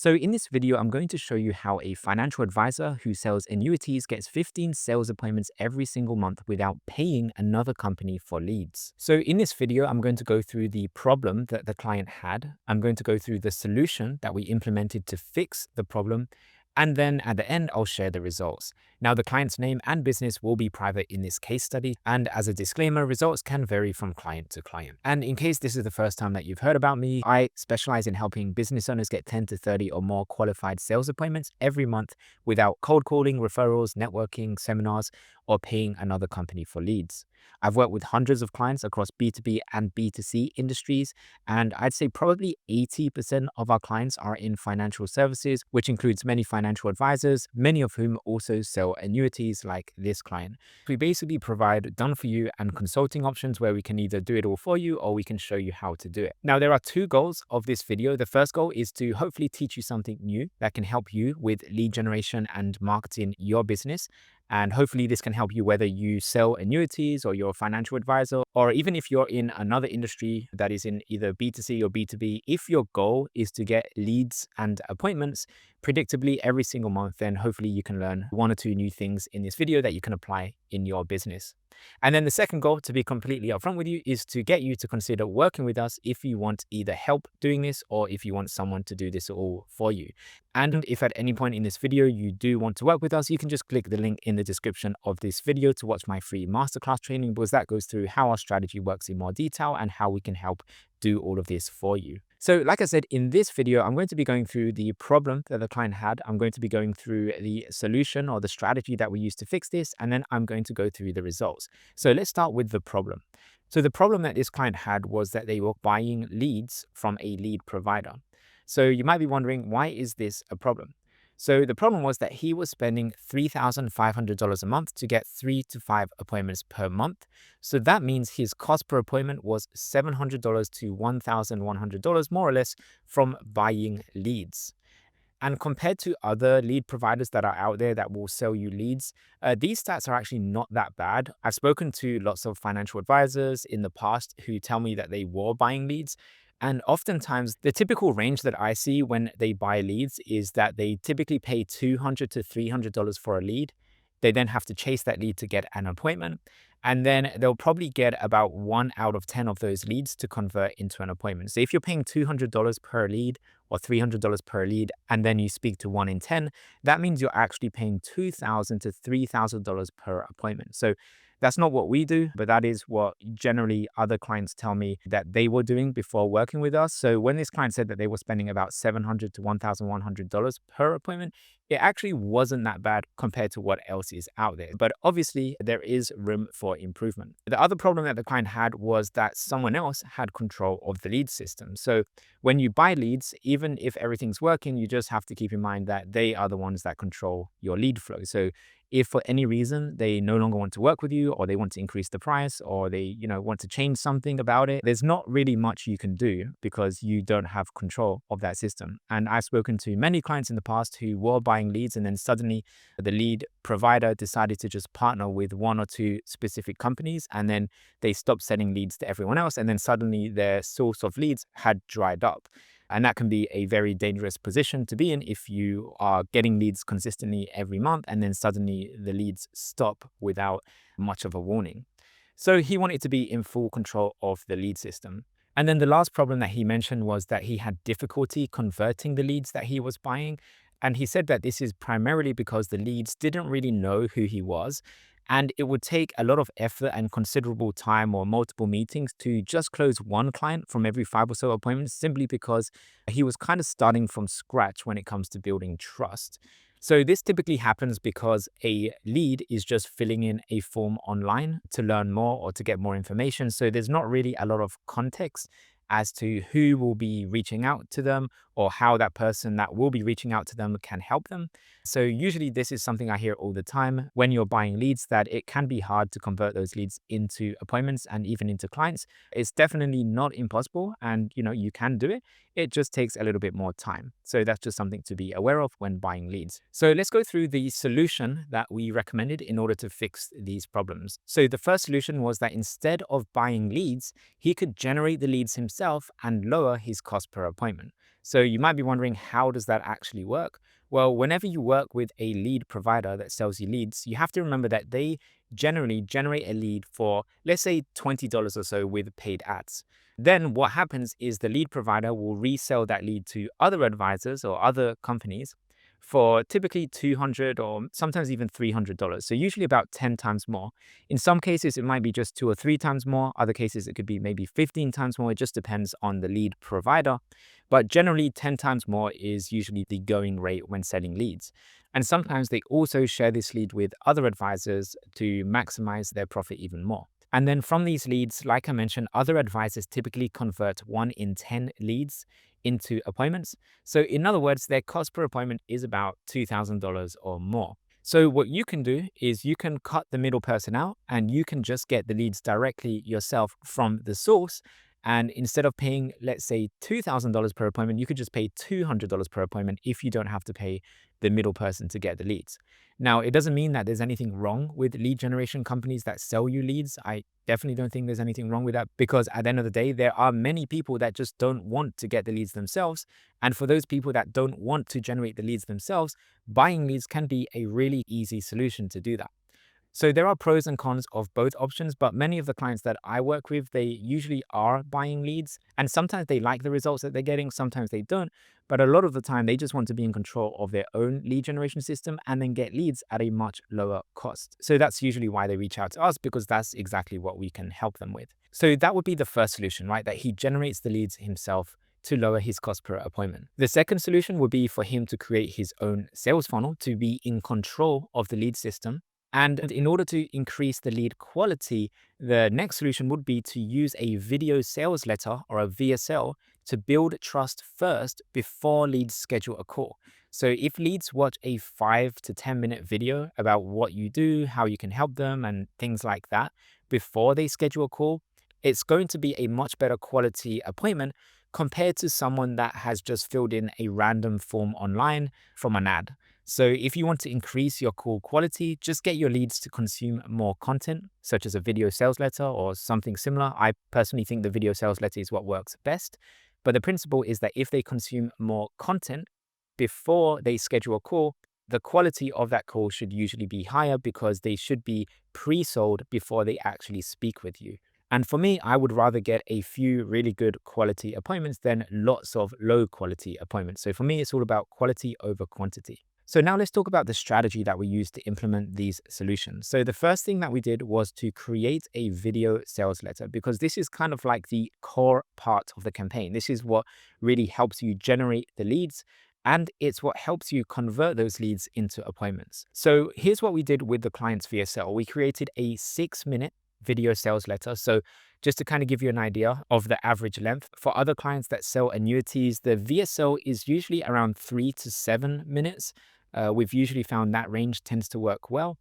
So in this video, I'm going to show you how a financial advisor who sells annuities gets 15 sales appointments every single month without paying another company for leads. So in this video, I'm going to go through the problem that the client had. I'm going to go through the solution that we implemented to fix the problem. And then at the end, I'll share the results. Now, the client's name and business will be private in this case study. And as a disclaimer, results can vary from client to client. And in case this is the first time that you've heard about me, I specialize in helping business owners get 10 to 30 or more qualified sales appointments every month without cold calling, referrals, networking, seminars, or paying another company for leads. I've worked with hundreds of clients across B2B and B2C industries, and I'd say probably 80% of our clients are in financial services, which includes many financial advisors, many of whom also sell annuities like this client. We basically provide done for you and consulting options where we can either do it all for you or we can show you how to do it. Now, there are two goals of this video. The first goal is to hopefully teach you something new that can help you with lead generation and marketing your business. And hopefully this can help you whether you sell annuities or you're a financial advisor, or even if you're in another industry that is in either B2C or B2B. If your goal is to get leads and appointments predictably every single month, then hopefully you can learn one or two new things in this video that you can apply in your business. And then the second goal, to be completely upfront with you, is to get you to consider working with us if you want either help doing this or if you want someone to do this all for you. And if at any point in this video you do want to work with us, you can just click the link in the description of this video to watch my free masterclass training, because that goes through how our strategy works in more detail and how we can help do all of this for you. So like I said, in this video, I'm going to be going through the problem that the client had. I'm going to be going through the solution or the strategy that we used to fix this, and then I'm going to go through the results. So let's start with the problem. So the problem that this client had was that they were buying leads from a lead provider. So you might be wondering, why is this a problem? So the problem was that he was spending $3,500 a month to get 3 to 5 appointments per month. So that means his cost per appointment was $700 to $1,100 more or less from buying leads. And compared to other lead providers that are out there that will sell you leads, these stats are actually not that bad. I've spoken to lots of financial advisors in the past who tell me that they were buying leads. And oftentimes, the typical range that I see when they buy leads is that they typically pay $200 to $300 for a lead. They then have to chase that lead to get an appointment. And then they'll probably get about 1 out of 10 of those leads to convert into an appointment. So if you're paying $200 per lead or $300 per lead, and then you speak to 1 in 10, that means you're actually paying $2,000 to $3,000 per appointment. So that's not what we do, but that is what generally other clients tell me that they were doing before working with us. So when this client said that they were spending about $700 to $1,100 per appointment, it actually wasn't that bad compared to what else is out there. But obviously, there is room for improvement. The other problem that the client had was that someone else had control of the lead system. So when you buy leads, even if everything's working, you just have to keep in mind that they are the ones that control your lead flow. So if for any reason they no longer want to work with you, or they want to increase the price, or they want to change something about it, there's not really much you can do because you don't have control of that system. And I've spoken to many clients in the past who were buying leads, and then suddenly the lead provider decided to just partner with 1 or 2 specific companies, and then they stopped sending leads to everyone else, and then suddenly their source of leads had dried up. And that can be a very dangerous position to be in if you are getting leads consistently every month and then suddenly the leads stop without much of a warning. So he wanted to be in full control of the lead system. And then the last problem that he mentioned was that he had difficulty converting the leads that he was buying. And he said that this is primarily because the leads didn't really know who he was. And it would take a lot of effort and considerable time or multiple meetings to just close one client from every 5 or so appointments, simply because he was kind of starting from scratch when it comes to building trust. So this typically happens because a lead is just filling in a form online to learn more or to get more information. So there's not really a lot of context as to who will be reaching out to them or how that person that will be reaching out to them can help them. So usually this is something I hear all the time when you're buying leads, that it can be hard to convert those leads into appointments and even into clients. It's definitely not impossible, and you can do it. It just takes a little bit more time. So that's just something to be aware of when buying leads. So let's go through the solution that we recommended in order to fix these problems. So the first solution was that instead of buying leads, he could generate the leads himself and lower his cost per appointment. So you might be wondering, how does that actually work? Well, whenever you work with a lead provider that sells you leads, you have to remember that they generally generate a lead for, let's say, $20 or so with paid ads. Then what happens is the lead provider will resell that lead to other advisors or other companies for typically $200 or sometimes even $300. So usually about 10 times more. In some cases, it might be just 2 or 3 times more. Other cases, it could be maybe 15 times more. It just depends on the lead provider. But generally, 10 times more is usually the going rate when selling leads. And sometimes they also share this lead with other advisors to maximize their profit even more. And then from these leads, like I mentioned, other advisors typically convert 1 in 10 leads into appointments. So, in other words, their cost per appointment is about $2,000 or more. So, what you can do is you can cut the middle person out and you can just get the leads directly yourself from the source. And instead of paying, let's say, $2,000 per appointment, you could just pay $200 per appointment if you don't have to pay the middle person to get the leads. Now, it doesn't mean that there's anything wrong with lead generation companies that sell you leads. I definitely don't think there's anything wrong with that, because at the end of the day, there are many people that just don't want to get the leads themselves. And for those people that don't want to generate the leads themselves, buying leads can be a really easy solution to do that. So there are pros and cons of both options, but many of the clients that I work with, they usually are buying leads, and sometimes they like the results that they're getting, sometimes they don't. But a lot of the time, they just want to be in control of their own lead generation system and then get leads at a much lower cost. So that's usually why they reach out to us, because that's exactly what we can help them with. So that would be the first solution, right? That he generates the leads himself to lower his cost per appointment. The second solution would be for him to create his own sales funnel to be in control of the lead system. And in order to increase the lead quality, the next solution would be to use a video sales letter or a VSL to build trust first before leads schedule a call. So if leads watch a 5 to 10 minute video about what you do, how you can help them, and things like that before they schedule a call, it's going to be a much better quality appointment compared to someone that has just filled in a random form online from an ad. So if you want to increase your call quality, just get your leads to consume more content, such as a video sales letter or something similar. I personally think the video sales letter is what works best. But the principle is that if they consume more content before they schedule a call, the quality of that call should usually be higher because they should be pre-sold before they actually speak with you. And for me, I would rather get a few really good quality appointments than lots of low quality appointments. So for me, it's all about quality over quantity. So now let's talk about the strategy that we use to implement these solutions. So the first thing that we did was to create a video sales letter, because this is kind of like the core part of the campaign. This is what really helps you generate the leads, and it's what helps you convert those leads into appointments. So here's what we did with the client's VSL. We created a 6-minute video sales letter. So just to kind of give you an idea of the average length, for other clients that sell annuities, the VSL is usually around 3 to 7 minutes. We've usually found that range tends to work well.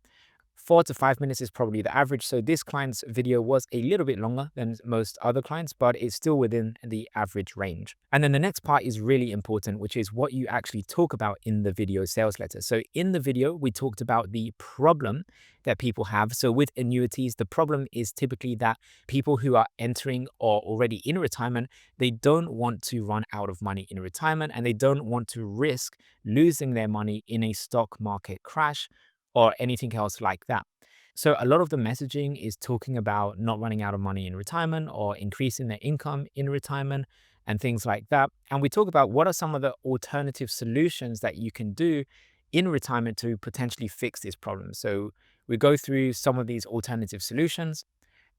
4 to 5 minutes is probably the average. So this client's video was a little bit longer than most other clients, but it's still within the average range. And then the next part is really important, which is what you actually talk about in the video sales letter. So in the video, we talked about the problem that people have. So with annuities, the problem is typically that people who are entering or already in retirement, they don't want to run out of money in retirement, and they don't want to risk losing their money in a stock market crash or anything else like that. So a lot of the messaging is talking about not running out of money in retirement or increasing their income in retirement and things like that. And we talk about what are some of the alternative solutions that you can do in retirement to potentially fix this problem. So we go through some of these alternative solutions.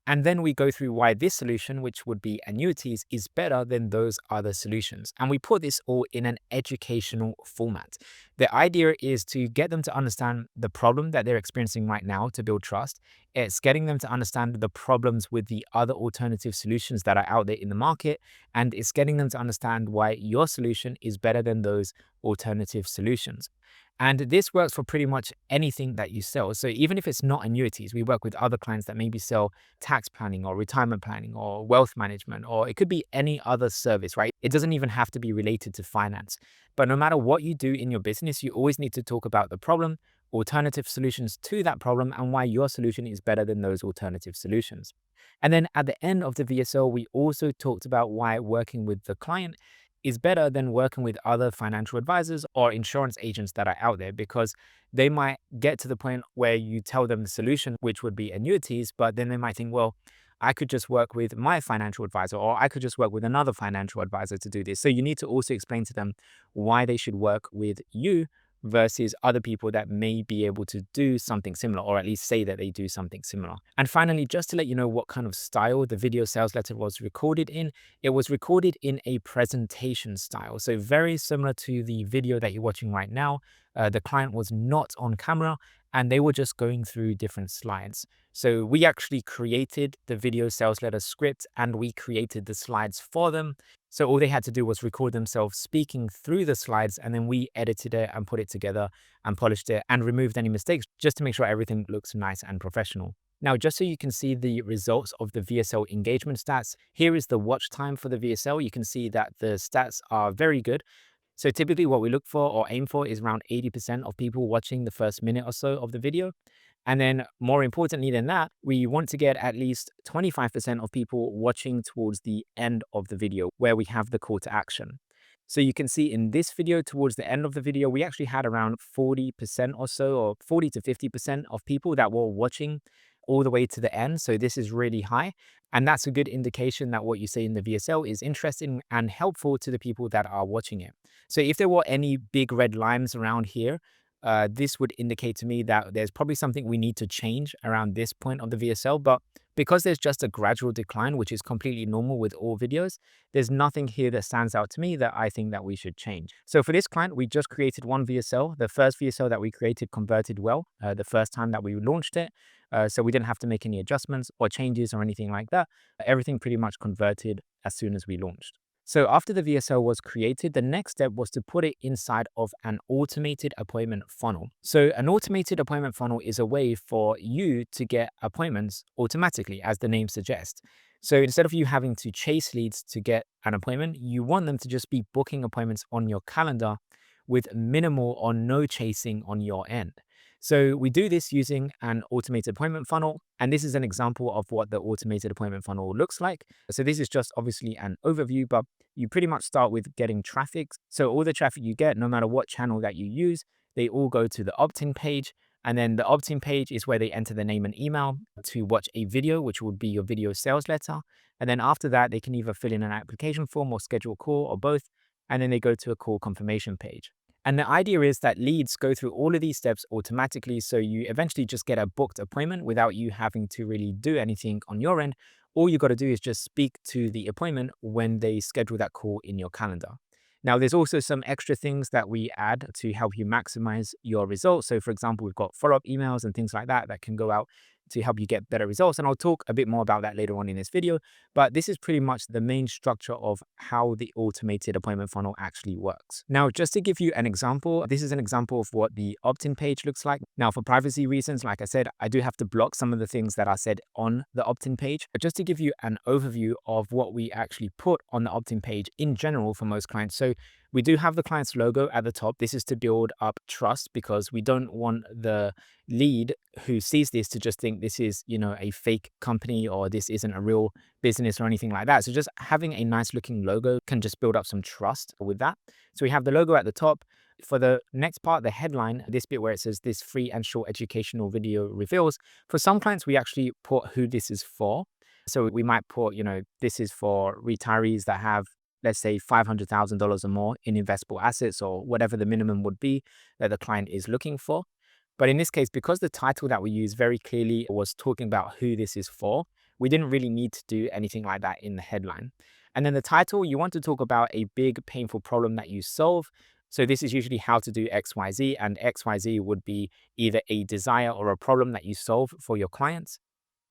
And then we go through why this solution, which would be annuities, is better than those other solutions. And we put this all in an educational format. The idea is to get them to understand the problem that they're experiencing right now to build trust. It's getting them to understand the problems with the other alternative solutions that are out there in the market. And it's getting them to understand why your solution is better than those alternative solutions. And this works for pretty much anything that you sell. So even if it's not annuities, we work with other clients that maybe sell tax planning or retirement planning or wealth management, or it could be any other service, right? It doesn't even have to be related to finance. But no matter what you do in your business, you always need to talk about the problem, alternative solutions to that problem, and why your solution is better than those alternative solutions. And then at the end of the VSL, we also talked about why working with the client is better than working with other financial advisors or insurance agents that are out there, because they might get to the point where you tell them the solution, which would be annuities, but then they might think, well, I could just work with my financial advisor, or I could just work with another financial advisor to do this. So you need to also explain to them why they should work with you versus other people that may be able to do something similar, or at least say that they do something similar. And finally, just to let you know what kind of style the video sales letter was recorded in, it was recorded in a presentation style. So very similar to the video that you're watching right now. The client was not on camera and they were just going through different slides. So we actually created the video sales letter script and we created the slides for them. So all they had to do was record themselves speaking through the slides, and then we edited it and put it together and polished it and removed any mistakes just to make sure everything looks nice and professional. Now, just so you can see the results of the VSL engagement stats, here is the watch time for the VSL. You can see that the stats are very good. So typically what we look for or aim for is around 80% of people watching the first minute or so of the video. And then more importantly than that, we want to get at least 25% of people watching towards the end of the video where we have the call to action. So you can see in this video, towards the end of the video, we actually had around 40% or so, or 40 to 50% of people that were watching all the way to the end. So this is really high. And that's a good indication that what you say in the VSL is interesting and helpful to the people that are watching it. So if there were any big red lines around here, this would indicate to me that there's probably something we need to change around this point of the VSL. But because there's just a gradual decline, which is completely normal with all videos, there's nothing here that stands out to me that I think that we should change. So for this client, we just created one VSL. The first VSL that we created converted well the first time that we launched it. So we didn't have to make any adjustments or changes or anything like that. Everything pretty much converted as soon as we launched. So after the VSL was created, the next step was to put it inside of an automated appointment funnel. So an automated appointment funnel is a way for you to get appointments automatically, as the name suggests. So instead of you having to chase leads to get an appointment, you want them to just be booking appointments on your calendar with minimal or no chasing on your end. So we do this using an automated appointment funnel. And this is an example of what the automated appointment funnel looks like. So this is just obviously an overview, but you pretty much start with getting traffic. So all the traffic you get, no matter what channel that you use, they all go to the opt-in page. And then the opt-in page is where they enter the name and email to watch a video, which would be your video sales letter. And then after that, they can either fill in an application form or schedule a call or both. And then they go to a call confirmation page. And the idea is that leads go through all of these steps automatically. So you eventually just get a booked appointment without you having to really do anything on your end. All you got to do is just speak to the appointment when they schedule that call in your calendar. Now, there's also some extra things that we add to help you maximize your results. So for example, we've got follow-up emails and things like that that can go out to help you get better results. And I'll talk a bit more about that later on in this video. But this is pretty much the main structure of how the automated appointment funnel actually works. Now, just to give you an example, this is an example of what the opt-in page looks like. Now, for privacy reasons, like I said, I do have to block some of the things that are said on the opt-in page. But just to give you an overview of what we actually put on the opt-in page in general for most clients. So we do have the client's logo at the top. This is to build up trust, because we don't want the lead who sees this to just think this is, a fake company or this isn't a real business or anything like that. So just having a nice looking logo can just build up some trust with that. So we have the logo at the top. For the next part, the headline, this bit where it says this free and short educational video reveals, for some clients, we actually put who this is for. So we might put, this is for retirees that have, let's say, $500,000 or more in investable assets, or whatever the minimum would be that the client is looking for. But in this case, because the title that we use very clearly was talking about who this is for, we didn't really need to do anything like that in the headline. And then the title, you want to talk about a big, painful problem that you solve. So this is usually how to do XYZ, and XYZ would be either a desire or a problem that you solve for your clients.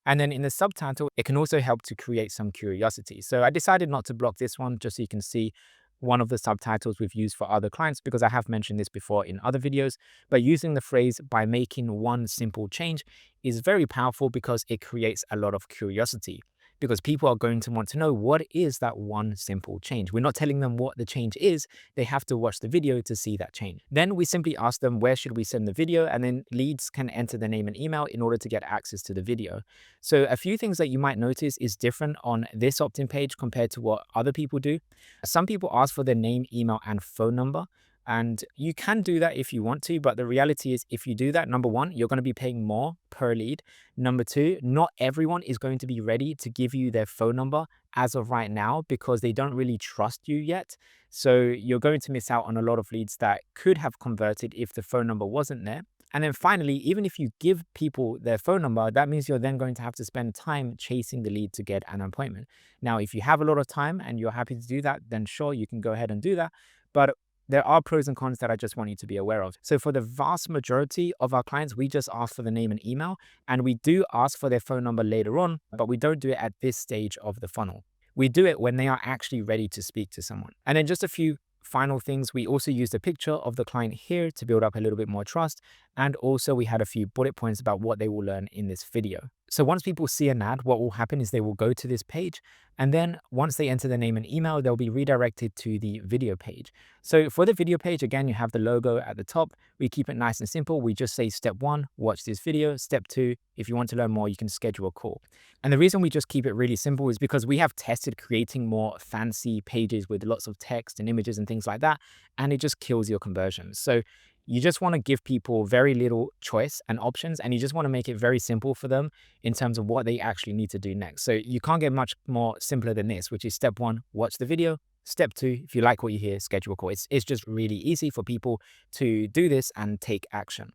And then in the subtitle, it can also help to create some curiosity. So I decided not to block this one, just so you can see one of the subtitles we've used for other clients, because I have mentioned this before in other videos. But using the phrase "by making one simple change" is very powerful because it creates a lot of curiosity. because people are going to want to know what is that one simple change. We're not telling them what the change is. They have to watch the video to see that change. Then we simply ask them, where should we send the video? And then leads can enter their name and email in order to get access to the video. So a few things that you might notice is different on this opt-in page compared to what other people do. Some people ask for their name, email, and phone number. And you can do that if you want to, but the reality is if you do that, number one, you're going to be paying more per lead. Number two, not everyone is going to be ready to give you their phone number as of right now because they don't really trust you yet. So you're going to miss out on a lot of leads that could have converted if the phone number wasn't there. And then finally, even if you give people their phone number, that means you're then going to have to spend time chasing the lead to get an appointment. Now, if you have a lot of time and you're happy to do that, then sure, you can go ahead and do that. But there are pros and cons that I just want you to be aware of. So for the vast majority of our clients, we just ask for the name and email, and we do ask for their phone number later on, but we don't do it at this stage of the funnel. We do it when they are actually ready to speak to someone. And then just a few final things. We also used a picture of the client here to build up a little bit more trust. And also we had a few bullet points about what they will learn in this video. So once people see an ad, what will happen is they will go to this page. And then once they enter their name and email, they'll be redirected to the video page. So for the video page, again, you have the logo at the top. We keep it nice and simple. We just say step one, watch this video. Step two, if you want to learn more, you can schedule a call. And the reason we just keep it really simple is because we have tested creating more fancy pages with lots of text and images and things like that, and it just kills your conversions. So you just want to give people very little choice and options, and you just want to make it very simple for them in terms of what they actually need to do next. So you can't get much more simpler than this, which is step one, watch the video. Step two, if you like what you hear, schedule a call. It's just really easy for people to do this and take action.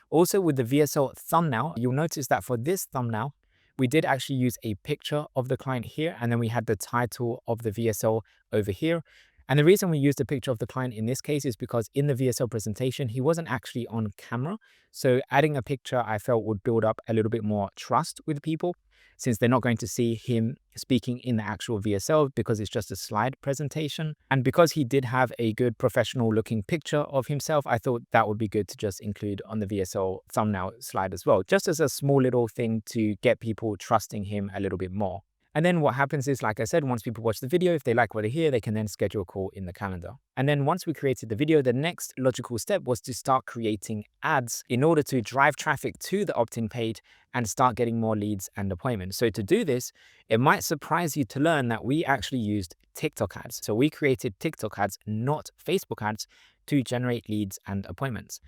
Also with the VSL thumbnail, you'll notice that for this thumbnail, we did actually use a picture of the client here, and then we had the title of the VSL over here. And the reason we used a picture of the client in this case is because in the VSL presentation, he wasn't actually on camera. So adding a picture, I felt would build up a little bit more trust with people since they're not going to see him speaking in the actual VSL because it's just a slide presentation. And because he did have a good professional looking picture of himself, I thought that would be good to just include on the VSL thumbnail slide as well, just as a small little thing to get people trusting him a little bit more. And then what happens is, like I said, once people watch the video, if they like what they hear, they can then schedule a call in the calendar. And then once we created the video, the next logical step was to start creating ads in order to drive traffic to the opt-in page and start getting more leads and appointments. So to do this, it might surprise you to learn that we actually used TikTok ads. So we created TikTok ads, not Facebook ads, to generate leads and appointments.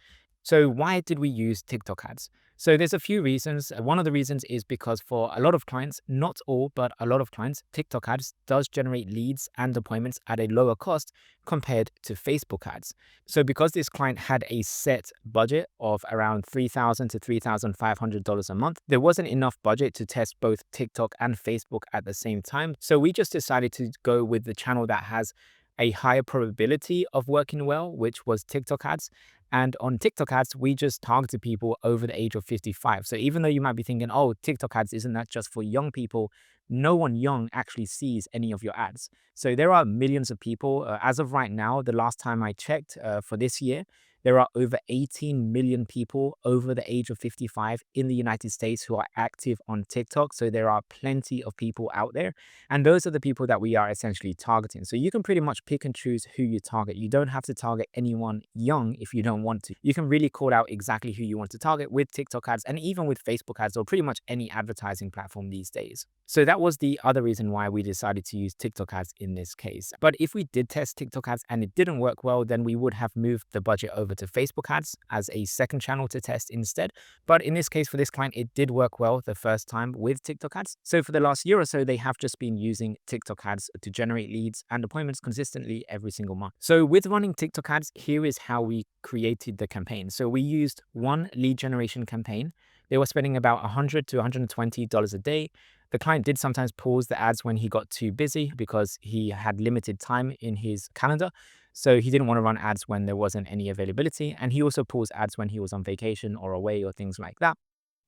So why did we use TikTok ads? So there's a few reasons. One of the reasons is because for a lot of clients, not all, but a lot of clients, TikTok ads does generate leads and appointments at a lower cost compared to Facebook ads. So because this client had a set budget of around $3,000 to $3,500 a month, there wasn't enough budget to test both TikTok and Facebook at the same time. So we just decided to go with the channel that has a higher probability of working well, which was TikTok ads. And on TikTok ads, we just targeted people over the age of 55. So even though you might be thinking, oh, TikTok ads, isn't that just for young people? No one young actually sees any of your ads. So there are millions of people. As of right now, the last time I checked for this year, there are over 18 million people over the age of 55 in the United States who are active on TikTok. So there are plenty of people out there. And those are the people that we are essentially targeting. So you can pretty much pick and choose who you target. You don't have to target anyone young if you don't want to. You can really call out exactly who you want to target with TikTok ads and even with Facebook ads or pretty much any advertising platform these days. So that was the other reason why we decided to use TikTok ads in this case. But if we did test TikTok ads and it didn't work well, then we would have moved the budget over to Facebook ads as a second channel to test instead. But in this case, for this client, it did work well the first time with TikTok ads. So for the last year or so, they have just been using TikTok ads to generate leads and appointments consistently every single month. So with running TikTok ads, here is how we created the campaign. So we used one lead generation campaign. They were spending about $100 to $120 a day. The client did sometimes pause the ads when he got too busy because he had limited time in his calendar. So he didn't want to run ads when there wasn't any availability. And he also paused ads when he was on vacation or away or things like that.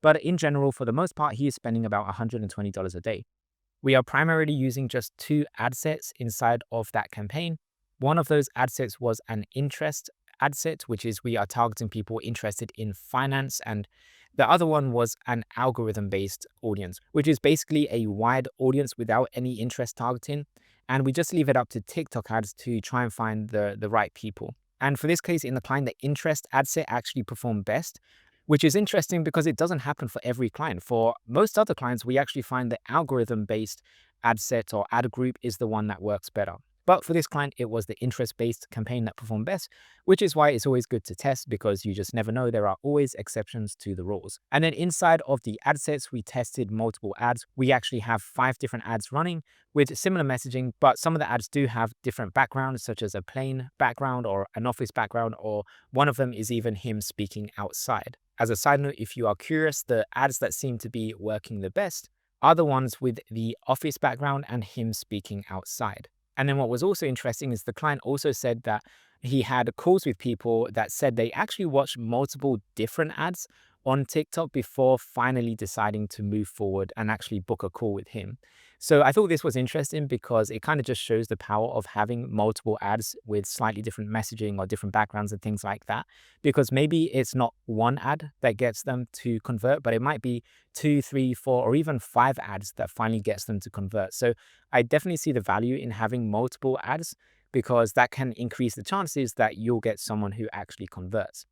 But in general, for the most part, he is spending about $120 a day. We are primarily using just 2 ad sets inside of that campaign. One of those ad sets was an interest ad set, which is we are targeting people interested in finance and The other one was an algorithm-based audience, which is basically a wide audience without any interest targeting. And we just leave it up to TikTok ads to try and find the right people. And for this case, in the client, the interest ad set actually performed best, which is interesting because it doesn't happen for every client. For most other clients, we actually find the algorithm-based ad set or ad group is the one that works better. But for this client, it was the interest-based campaign that performed best, which is why it's always good to test because you just never know. There are always exceptions to the rules. And then inside of the ad sets, we tested multiple ads. We actually have 5 different ads running with similar messaging, but some of the ads do have different backgrounds, such as a plain background or an office background, or one of them is even him speaking outside. As a side note, if you are curious, the ads that seem to be working the best are the ones with the office background and him speaking outside. And then what was also interesting is the client also said that he had calls with people that said they actually watched multiple different ads on TikTok before finally deciding to move forward and actually book a call with him. So I thought this was interesting because it kind of just shows the power of having multiple ads with slightly different messaging or different backgrounds and things like that. Because maybe it's not one ad that gets them to convert, but it might be 2, 3, 4, or even 5 ads that finally gets them to convert. So I definitely see the value in having multiple ads because that can increase the chances that you'll get someone who actually converts.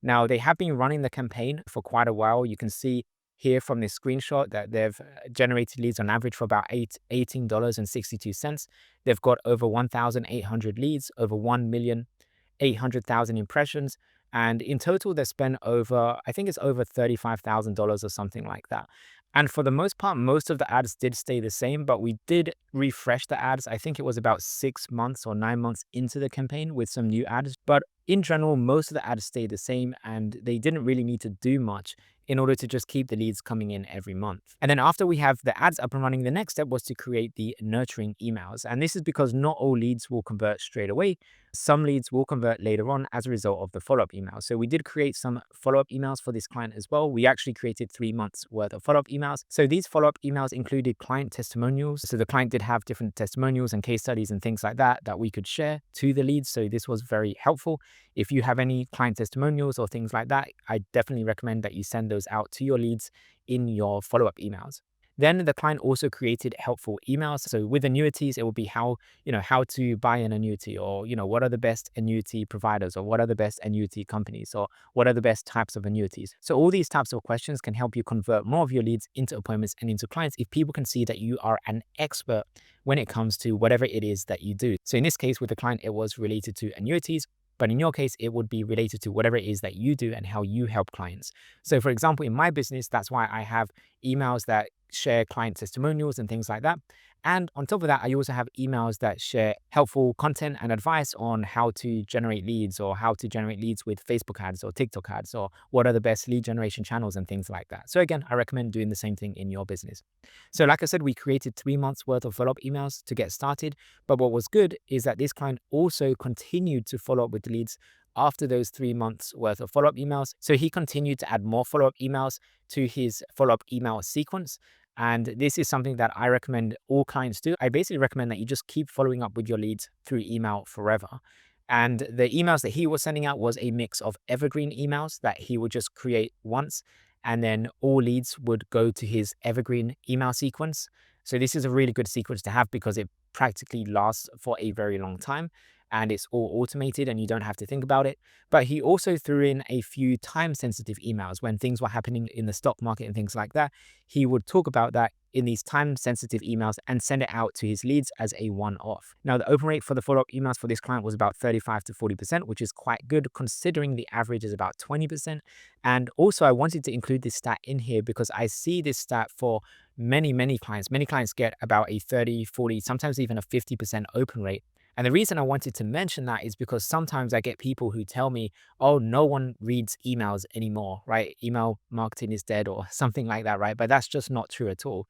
Now, they have been running the campaign for quite a while. You can see here from this screenshot that they've generated leads on average for about $18.62. They've got over 1,800 leads, over 1,800,000 impressions. And in total, they spent over, I think it's over $35,000 or something like that. And for the most part, most of the ads did stay the same, but we did refresh the ads. I think it was about 6 months or 9 months into the campaign with some new ads. But in general, most of the ads stayed the same and they didn't really need to do much in order to just keep the leads coming in every month. And then after we have the ads up and running, the next step was to create the nurturing emails. And this is because not all leads will convert straight away. Some leads will convert later on as a result of the follow-up emails. So we did create some follow-up emails for this client as well. We actually created 3 months worth of follow-up emails. So these follow-up emails included client testimonials. So the client did have different testimonials and case studies and things like that that we could share to the leads. So this was very helpful. If you have any client testimonials or things like that, I definitely recommend that you send those out to your leads in your follow-up emails. Then the client also created helpful emails. So with annuities, it will be how to buy an annuity, or, what are the best annuity providers, or what are the best annuity companies, or what are the best types of annuities. So all these types of questions can help you convert more of your leads into appointments and into clients if people can see that you are an expert when it comes to whatever it is that you do. So in this case, with the client, it was related to annuities. But in your case, it would be related to whatever it is that you do and how you help clients. So for example, in my business, that's why I have emails that share client testimonials and things like that. And on top of that, I also have emails that share helpful content and advice on how to generate leads, or how to generate leads with Facebook ads or TikTok ads, or what are the best lead generation channels and things like that. So again, I recommend doing the same thing in your business. So like I said, we created 3 months worth of follow-up emails to get started. But what was good is that this client also continued to follow up with leads after those 3 months worth of follow-up emails. So he continued to add more follow-up emails to his follow-up email sequence. And this is something that I recommend all clients do. I basically recommend that you just keep following up with your leads through email forever. And the emails that he was sending out was a mix of evergreen emails that he would just create once, and then all leads would go to his evergreen email sequence. So this is a really good sequence to have because it practically lasts for a very long time and it's all automated and you don't have to think about it. But he also threw in a few time sensitive emails when things were happening in the stock market and things like that. He would talk about that in these time sensitive emails and send it out to his leads as a one-off. Now, the open rate for the follow-up emails for this client was about 35 to 40%, which is quite good considering the average is about 20%. And also I wanted to include this stat in here because I see this stat for many clients. Many clients get about a 30, 40, sometimes even a 50% open rate. And the reason I wanted to mention that is because sometimes I get people who tell me, oh, no one reads emails anymore, right? Email marketing is dead or something like that, right? But that's just not true at all.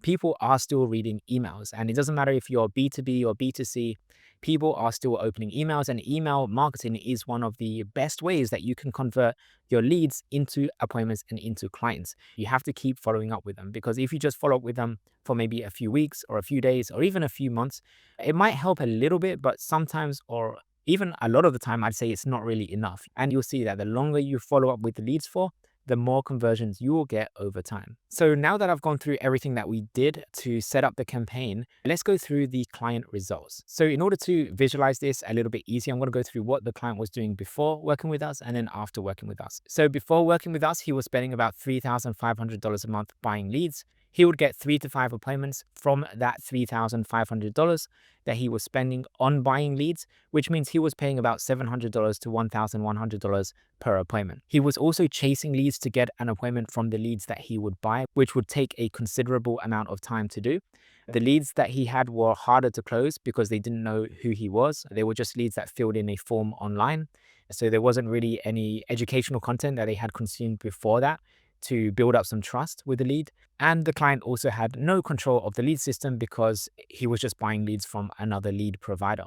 People are still reading emails, and it doesn't matter if you're B2B or B2C, people are still opening emails, and email marketing is one of the best ways that you can convert your leads into appointments and into clients. You have to keep following up with them, because if you just follow up with them for maybe a few weeks or a few days or even a few months, it might help a little bit, but sometimes, or even a lot of the time, I'd say it's not really enough. And you'll see that the longer you follow up with the leads for, the more conversions you will get over time. So now that I've gone through everything that we did to set up the campaign, let's go through the client results. So in order to visualize this a little bit easier, I'm going to go through what the client was doing before working with us and then after working with us. So before working with us, he was spending about $3,500 a month buying leads. He would get 3 to 5 appointments from that $3,500 that he was spending on buying leads, which means he was paying about $700 to $1,100 per appointment. He was also chasing leads to get an appointment from the leads that he would buy, which would take a considerable amount of time to do. The leads that he had were harder to close because they didn't know who he was. They were just leads that filled in a form online. So there wasn't really any educational content that they had consumed before that to build up some trust with the lead. And the client also had no control of the lead system because he was just buying leads from another lead provider.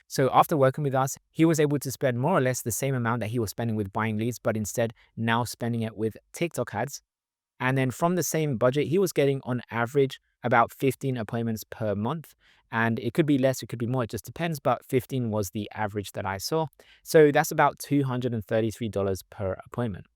So after working with us, he was able to spend more or less the same amount that he was spending with buying leads, but instead now spending it with TikTok ads. And then from the same budget, he was getting on average about 15 appointments per month. And it could be less, it could be more, it just depends. But 15 was the average that I saw. So that's about $233 per appointment.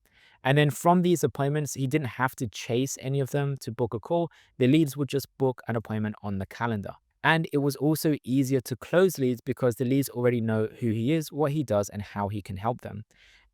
And then from these appointments, he didn't have to chase any of them to book a call. The leads would just book an appointment on the calendar. And it was also easier to close leads because the leads already know who he is, what he does, and how he can help them.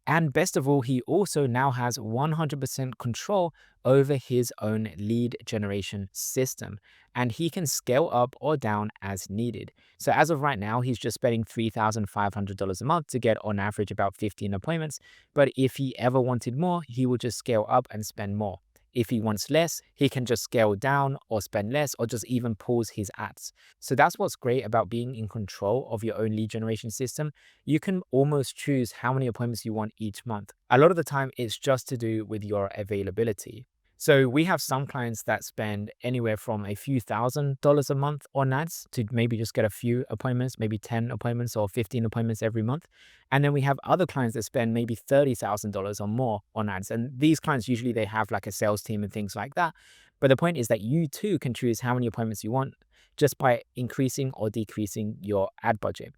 And best of all, he also now has 100% control over his own lead generation system, and he can scale up or down as needed. So as of right now, he's just spending $3,500 a month to get on average about 15 appointments. But if he ever wanted more, he will just scale up and spend more. If he wants less, he can just scale down or spend less or just even pause his ads. So that's what's great about being in control of your own lead generation system. You can almost choose how many appointments you want each month. A lot of the time, it's just to do with your availability. So we have some clients that spend anywhere from a few $1,000s a month on ads to maybe just get a few appointments, maybe 10 appointments or 15 appointments every month. And then we have other clients that spend maybe $30,000 or more on ads. And these clients, usually they have like a sales team and things like that. But the point is that you too can choose how many appointments you want just by increasing or decreasing your ad budget.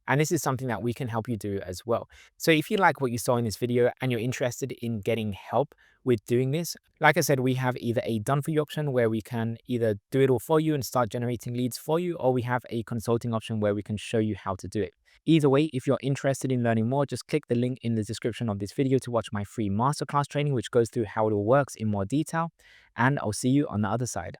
And this is something that we can help you do as well. So if you like what you saw in this video and you're interested in getting help with doing this, like I said, we have either a done for you option where we can either do it all for you and start generating leads for you, or we have a consulting option where we can show you how to do it. Either way, if you're interested in learning more, just click the link in the description of this video to watch my free masterclass training, which goes through how it all works in more detail. And I'll see you on the other side.